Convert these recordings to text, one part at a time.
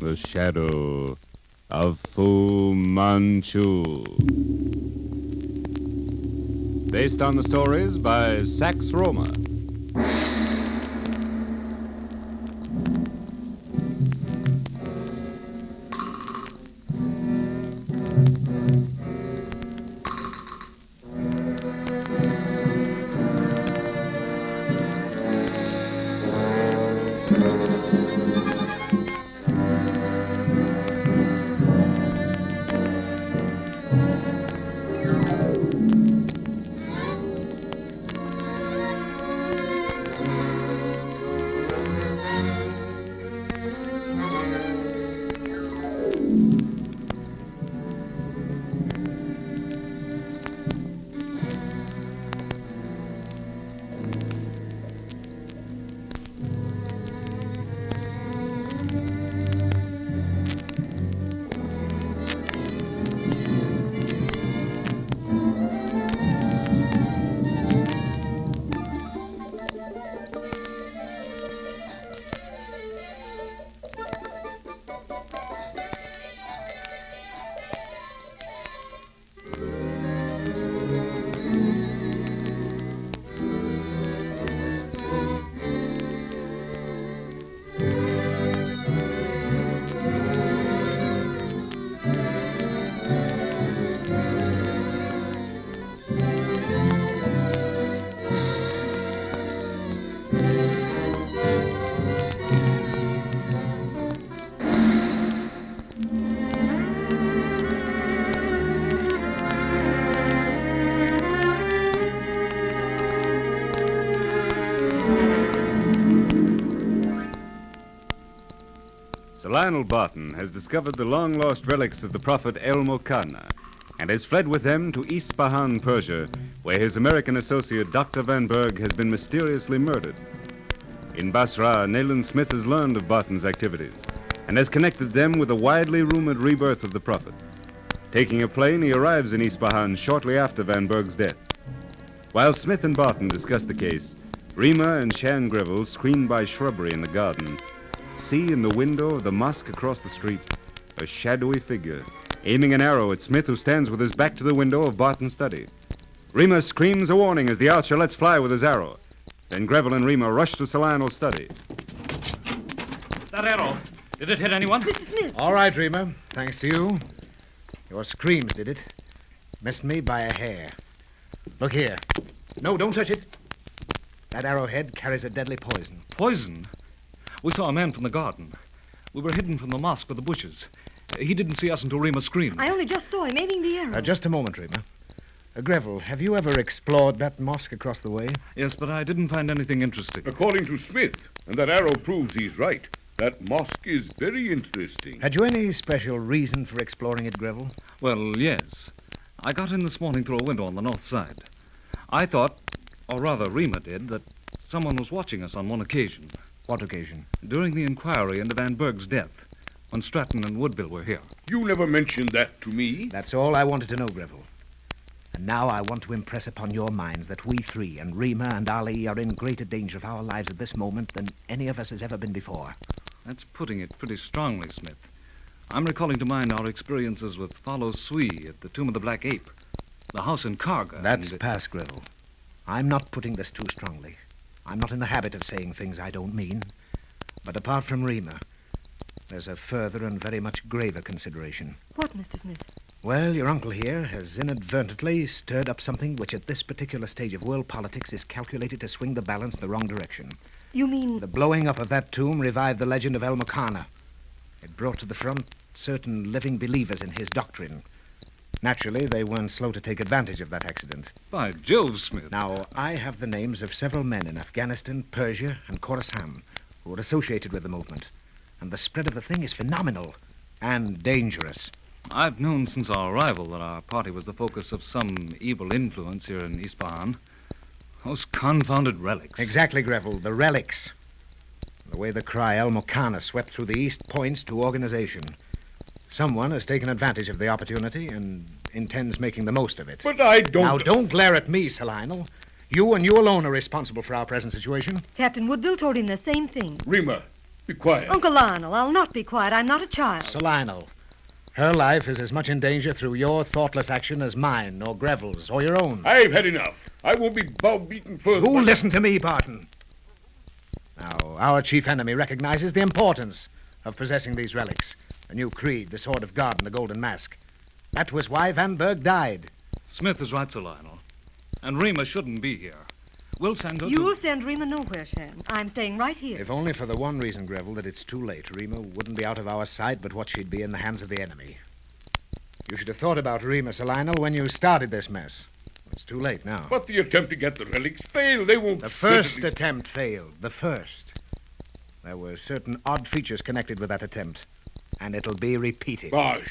The Shadow of Fu Manchu. Based on the stories by Sax Rohmer. Lionel Barton has discovered the long-lost relics of the prophet El-Mokana and has fled with them to Isfahan, Persia, where his American associate, Dr. Van Berg, has been mysteriously murdered. In Basra, Nayland Smith has learned of Barton's activities and has connected them with the widely rumored rebirth of the prophet. Taking a plane, he arrives in Isfahan shortly after Van Berg's death. While Smith and Barton discuss the case, Rima and Shan Greville, screened by shrubbery in the garden, see in the window of the mosque across the street a shadowy figure, aiming an arrow at Smith, who stands with his back to the window of Barton's study. Rima screams a warning as the archer lets fly with his arrow. Then Greville and Rima rush to Sir Lionel's study. That arrow, did it hit anyone? Mr. Smith. All right, Rima. Thanks to you. Your screams did it. Missed me by a hair. Look here. No, don't touch it. That arrowhead carries a deadly poison. Poison? We saw a man from the garden. We were hidden from the mosque with the bushes. He didn't see us until Rima screamed. I only just saw him aiming the arrow. Just a moment, Rima. Greville, have you ever explored that mosque across the way? Yes, but I didn't find anything interesting. According to Smith, and that arrow proves he's right, that mosque is very interesting. Had you any special reason for exploring it, Greville? Well, yes. I got in this morning through a window on the north side. I thought, or rather Rima did, that someone was watching us on one occasion. What occasion? During the inquiry into Van Berg's death, when Stratton and Woodville were here. You never mentioned that to me. That's all I wanted to know, Greville. And now I want to impress upon your minds that we three, and Rima and Ali, are in greater danger of our lives at this moment than any of us has ever been before. That's putting it pretty strongly, Smith. I'm recalling to mind our experiences with Follow Sui at the Tomb of the Black Ape, the house in Karga. That's past, Greville. I'm not putting this too strongly. I'm not in the habit of saying things I don't mean. But apart from Rima, there's a further and very much graver consideration. What, Mr. Smith? Well, your uncle here has inadvertently stirred up something which at this particular stage of world politics is calculated to swing the balance in the wrong direction. You mean... The blowing up of that tomb revived the legend of El-Mokana. It brought to the front certain living believers in his doctrine. Naturally, they weren't slow to take advantage of that accident. By Jove, Smith. Now, I have the names of several men in Afghanistan, Persia, and Khorasan who are associated with the movement. And the spread of the thing is phenomenal and dangerous. I've known since our arrival that our party was the focus of some evil influence here in Isfahan. Those confounded relics. Exactly, Greville, the relics. The way the cry El-Mokana swept through the East points to organization. Someone has taken advantage of the opportunity and intends making the most of it. But I don't... Now, don't glare at me, Sir Lionel. You and you alone are responsible for our present situation. Captain Woodville told him the same thing. Rima, Be quiet. Uncle Lionel, I'll not be quiet. I'm not a child. Sir Lionel, her life is as much in danger through your thoughtless action as mine, or Greville's, or your own. I've had enough. I won't be browbeaten further. You listen to me, Barton. Now, our chief enemy recognizes the importance of possessing these relics. A new creed, the Sword of God and the Golden Mask. That was why Van Berg died. Smith is right, Sir Lionel. And Rima shouldn't be here. We'll send her You'll send Rima nowhere, Shan. I'm staying right here. If only for the one reason, Greville, that it's too late. Rima wouldn't be out of our sight, but what she'd be in the hands of the enemy. You should have thought about Rima, Sir Lionel, when you started this mess. It's too late now. But the attempt to get the relics failed. They won't... The first certainly- attempt failed. The first. There were certain odd features connected with that attempt, and it'll be repeated. Bosh.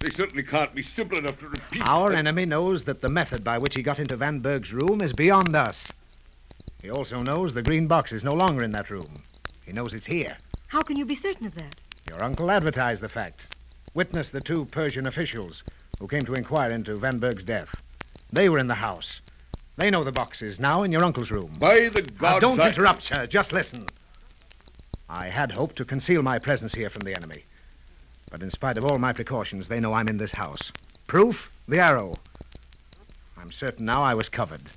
They certainly can't be simple enough to repeat. Our enemy knows that the method by which he got into Van Berg's room is beyond us. He also knows the green box is no longer in that room. He knows it's here. How can you be certain of that? Your uncle advertised the fact. Witness the two Persian officials who came to inquire into Van Berg's death. They were in the house. They know the box is now in your uncle's room. By the Now, gods... don't interrupt, sir. Just listen. I had hoped to conceal my presence here from the enemy. But in spite of all my precautions, they know I'm in this house. Proof? The arrow. I'm certain now I was covered.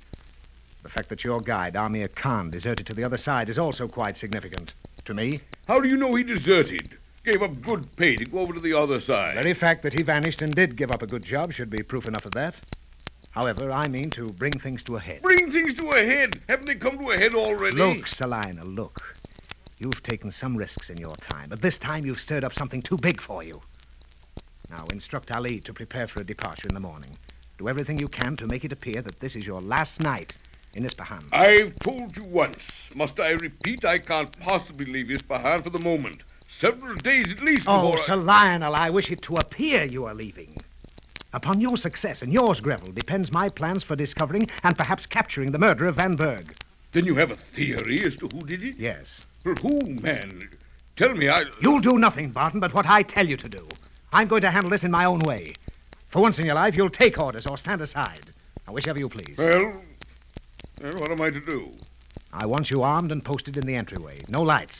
The fact that your guide, Amir Khan, deserted to the other side is also quite significant. To me, How do you know he deserted? Gave up good pay to go over to the other side. the very fact that he vanished and did give up a good job should be proof enough of that. However, I mean to bring things to a head. Bring things to a head. Haven't they come to a head already? Look, Salina, look. You've taken some risks in your time, but this time you've stirred up something too big for you. Now, instruct Ali to prepare for a departure in the morning. Do everything you can to make it appear that this is your last night in Ispahan. I've told you once. Must I repeat? I can't possibly leave Ispahan for the moment. Several days at least Oh, before Sir Lionel, I wish it to appear you are leaving. Upon your success and yours, Greville, depends my plans for discovering and perhaps capturing the murderer of Van Berg. Then you have a theory as to who did it? Yes. But who, man? Tell me, You'll do nothing, Barton, but what I tell you to do. I'm going to handle this in my own way. For once in your life, you'll take orders or stand aside. Now, whichever you please. Well, what am I to do? I want you armed and posted in the entryway. No lights.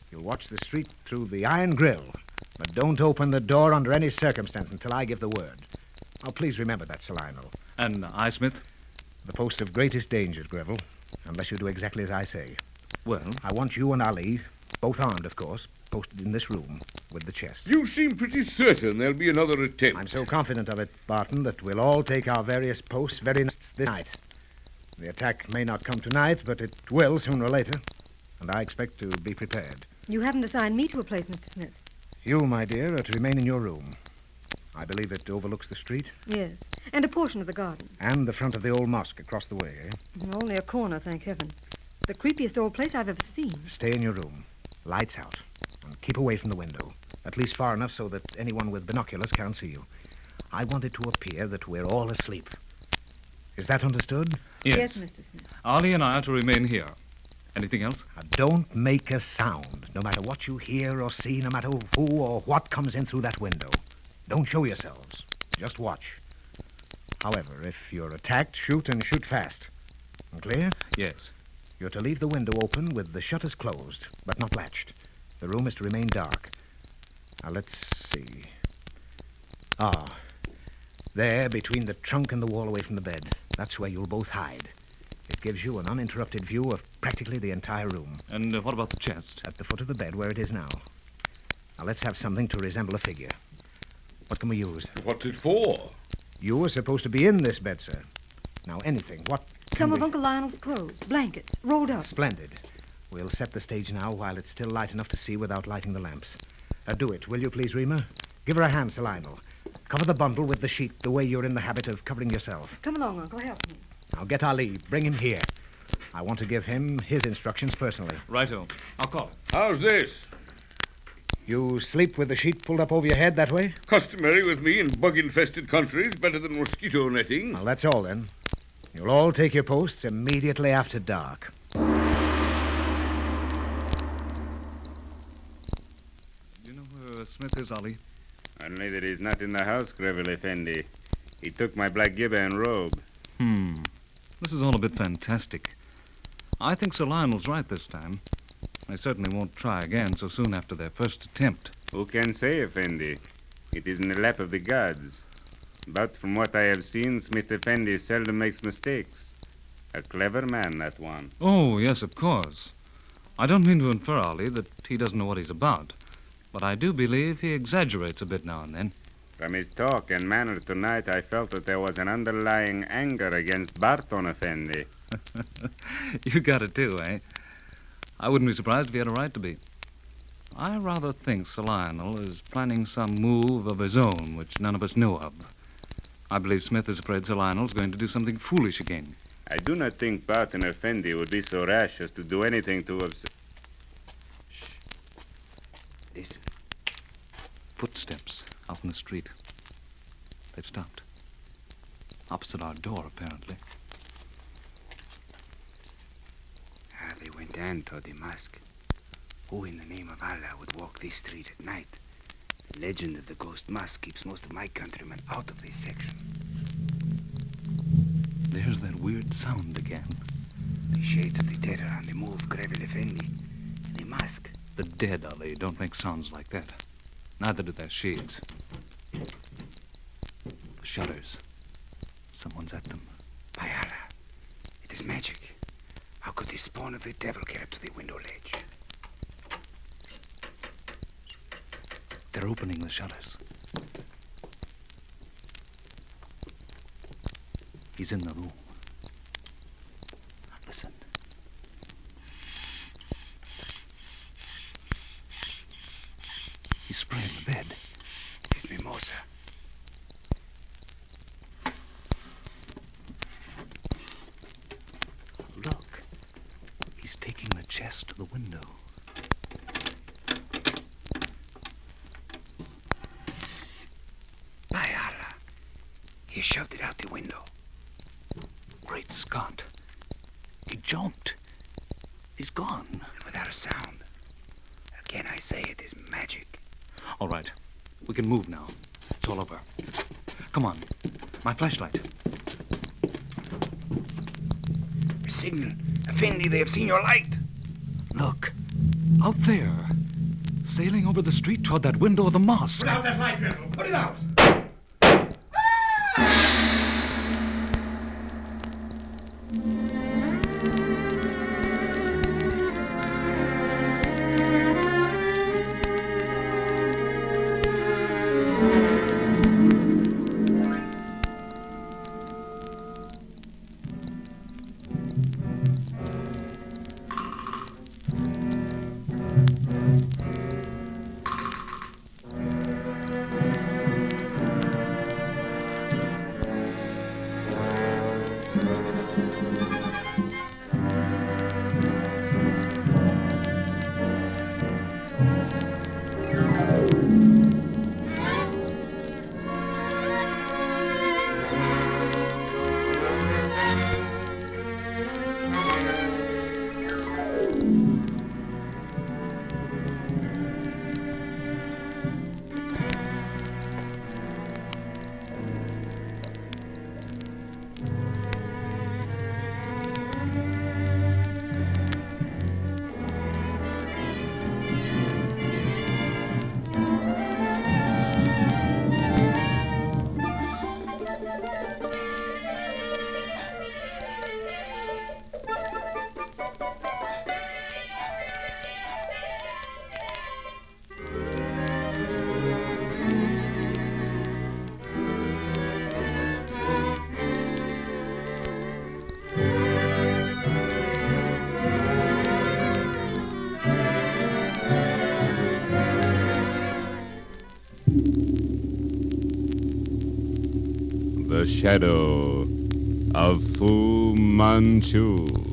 You'll watch the street through the iron grill, but don't open the door under any circumstance until I give the word. Now, please remember that, Sir Lionel. And I, Smith? The post of greatest danger, Greville, unless you do exactly as I say. Well, I want you and Ali, both armed, of course, posted in this room with the chest. You seem pretty certain there'll be another attempt. I'm so confident of it, Barton, that we'll all take our various posts very this night. The attack may not come tonight, but it will sooner or later, and I expect to be prepared. You haven't assigned me to a place, Mr. Smith. You, my dear, are to remain in your room. I believe it overlooks the street Yes, and a portion of the garden. and the front of the old mosque across the way, eh? Only a corner, thank heaven. The creepiest old place I've ever seen. Stay in your room. Lights out. And keep away from the window. At least far enough so that anyone with binoculars can't see you. I want it to appear that we're all asleep. Is that understood? yes. Mr. Smith. Ali and I are to remain here. Anything else? Now, don't make a sound, no matter what you hear or see, no matter who or what comes in through that window. Don't show yourselves. Just watch. However, if you're attacked, shoot and shoot fast. Clear? Yes. You're to leave the window open with the shutters closed, but not latched. The room is to remain dark. Now, let's see. Ah, there, between the trunk and the wall away from the bed. That's where you'll both hide. It gives you an uninterrupted view of practically the entire room. And what about the chest? At the foot of the bed, where it is now. Now, let's have something to resemble a figure. What can we use? What's it for? You were supposed to be in this bed, sir. Now, anything. What can Some we... of Uncle Lionel's clothes, blankets, rolled up. Splendid. We'll set the stage now while it's still light enough to see without lighting the lamps. Do it, will you please, Rima? Give her a hand, Sir Lionel. Cover the bundle with the sheet the way you're in the habit of covering yourself. Come along, Uncle, help me. Now, get Ali. Bring him here. I want to give him his instructions personally. Righto. I'll call him. How's this? You sleep with the sheet pulled up over your head that way? Customary with me in bug-infested countries, better than mosquito netting. Well, that's all, then. You'll all take your posts immediately after dark. Do you know where Smith is, Ali? Only that he's not in the house, Greville Effendi. He took my black gibba and robe. This is all a bit fantastic. I think Sir Lionel's right this time. They certainly won't try again so soon after their first attempt. Who can say, Effendi? It is in the lap of the gods. But from what I have seen, Smith Effendi seldom makes mistakes. A clever man, that one. Oh, yes, of course. I don't mean to infer, Ali, that he doesn't know what he's about. But I do believe he exaggerates a bit now and then. From his talk and manner tonight, I felt that there was an underlying anger against Barton Effendi. You got it, too, eh? I wouldn't be surprised if he had a right to be. I rather think Sir Lionel is planning some move of his own, which none of us know of. I believe Smith is afraid Sir Lionel's going to do something foolish again. I do not think Barton Effendi would be so rash as to do anything to us. Listen. Footsteps out in the street. They've stopped. Opposite our door, apparently. They went on toward the mosque. Who in the name of Allah would walk this street at night? The legend of the ghost mosque keeps most of my countrymen out of this section. There's that weird sound again. The shades of the dead are on the move, Greville Effendi. The mosque. The dead, Ali, don't make sounds like that. Neither do their shades. The shutters. Someone's at them. By Allah, it is magic. How could the spawn of the devil get up to the window ledge? They're opening the shutters. He's in the room. Listen. He's spraying the bed. It's Mimosa. Look. He's taking the chest to the window. By Allah, he shoved it out the window. Great Scott. He jumped. He's gone. And without a sound. Again, I say it is magic. All right. We can move now. It's all over. Come on. My flashlight. Signal. Effendi, they have seen your light. Look. Out there. Sailing over the street toward that window of the mosque. Put out that light, Greville. Put it out. The Shadow of Fu Manchu.